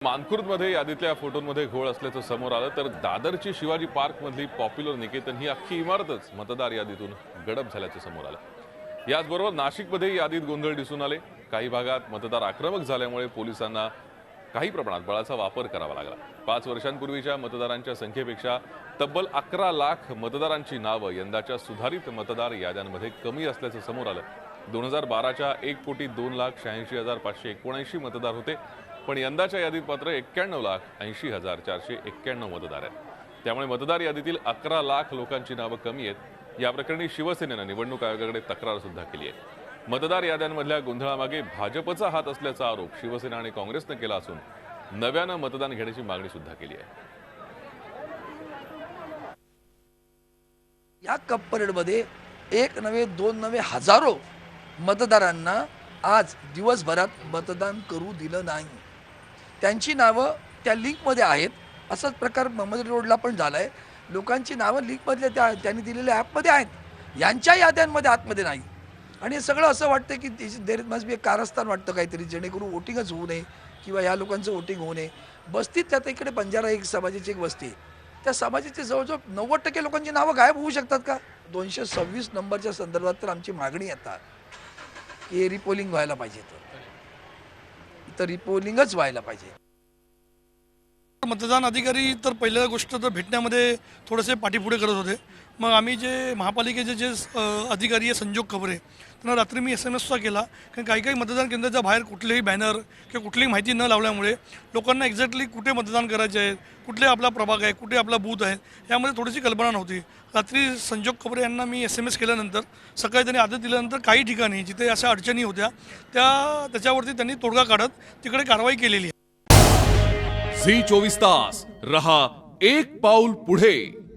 मानखुर्दमध्ये यादीतल्या फोटोंमध्ये घोळ असल्याचं समोर आलं तर दादरची शिवाजी पार्क मधली पॉप्युलर निकेतन ही अख्खी इमारतच मतदार यादीतून गडप झाल्याचं समोर आलं। याचबरोबर नाशिकमध्ये यादीत गोंधळ दिसून आले। काही भागात मतदार आक्रमक झाल्यामुळे पोलिसांना काही प्रमाणात बळाचा वापर करावा लागला। 5 वर्षांपूर्वीच्या मतदारांच्या संख्येपेक्षा तब्बल 11 लाख मतदारांची नावं यंदाच्या सुधारित मतदार याद्यांमध्ये कमी असल्याचं समोर आलं। 2012च्या 1,02,86,579 मतदार होते, पण यंदाच्या यादीत मात्र 91,80,491 मतदार आहेत। त्यामुळे मतदार यादीतील 11 लाख लोकांची नावं कमी आहेत। या प्रकरणी शिवसेनेने निवडणूक आयोगाकडे तक्रार सुद्धा केली आहे। मतदार याद्यांमधल्या गोंधळामागे भाजपचा हात असल्याचा आरोप शिवसेना आणि काँग्रेसने केला असून नव्यानं मतदान घेण्याची मागणी सुद्धा केली आहे। या कप परेडमध्ये एक नव्हे दोन नव्हे हजारो मतदारांना आज दिवसभरात मतदान करू दिलं नाही। त्यांची नावं त्या लिंकमध्ये आहेत। असाच प्रकार ममद रोडला पण झालाय। लोकांची नावं लिंकमधल्या त्यांनी दिलेल्या ॲपमध्ये आहेत, यांच्या याद्यांमध्ये आतमध्ये नाही। आणि हे सगळं असं वाटतं की देर मस्ट बी कारस्थान वाटतं काहीतरी, जेणेकरून वोटिंगच होऊ नये किंवा या लोकांचं वोटिंग होऊ नये। बस्तीत त्यात इकडे बंजारा एक समाजाची एक वस्ती आहे, त्या समाजाची जवळजवळ 90% लोकांची नावं गायब होऊ शकतात का? 226 नंबरच्या संदर्भात तर आमची मागणी येतात की रिपोलिंग व्हायला पाहिजे, तर रिपोलिंगच व्हायला पाहिजे। मतदान अधिकारी तर पहिल्या गोष्ट तर भेटण्यामध्ये थोडेसे पाठीपुढे करत होते। मग आम्ही जे महापालिकेचे जे अधिकारी आहे संजोग खबरे, त्यांना रात्री मी SMS केला, कारण काही मतदान केंद्राच्या बाहेर कुठलेही बॅनर किंवा कुठलीही माहिती न लावल्यामुळे लोकांना एक्झॅक्टली कुठे मतदान करायचे आहे, कुठले आपला प्रभाग आहे, कुठे आपला बूथ आहे, यामध्ये थोडीशी कल्पना नव्हती। रात्री संजोग खबरे यांना मी SMS केल्यानंतर सकाळी त्यांनी आदेश दिल्यानंतर काही ठिकाणी जिथे अशा अडचणी होत्या त्याच्यावरती त्यांनी तोडगा काढत तिकडे कारवाई केलेली आहे। झी 24 तास रहा एक पाऊल पुढे।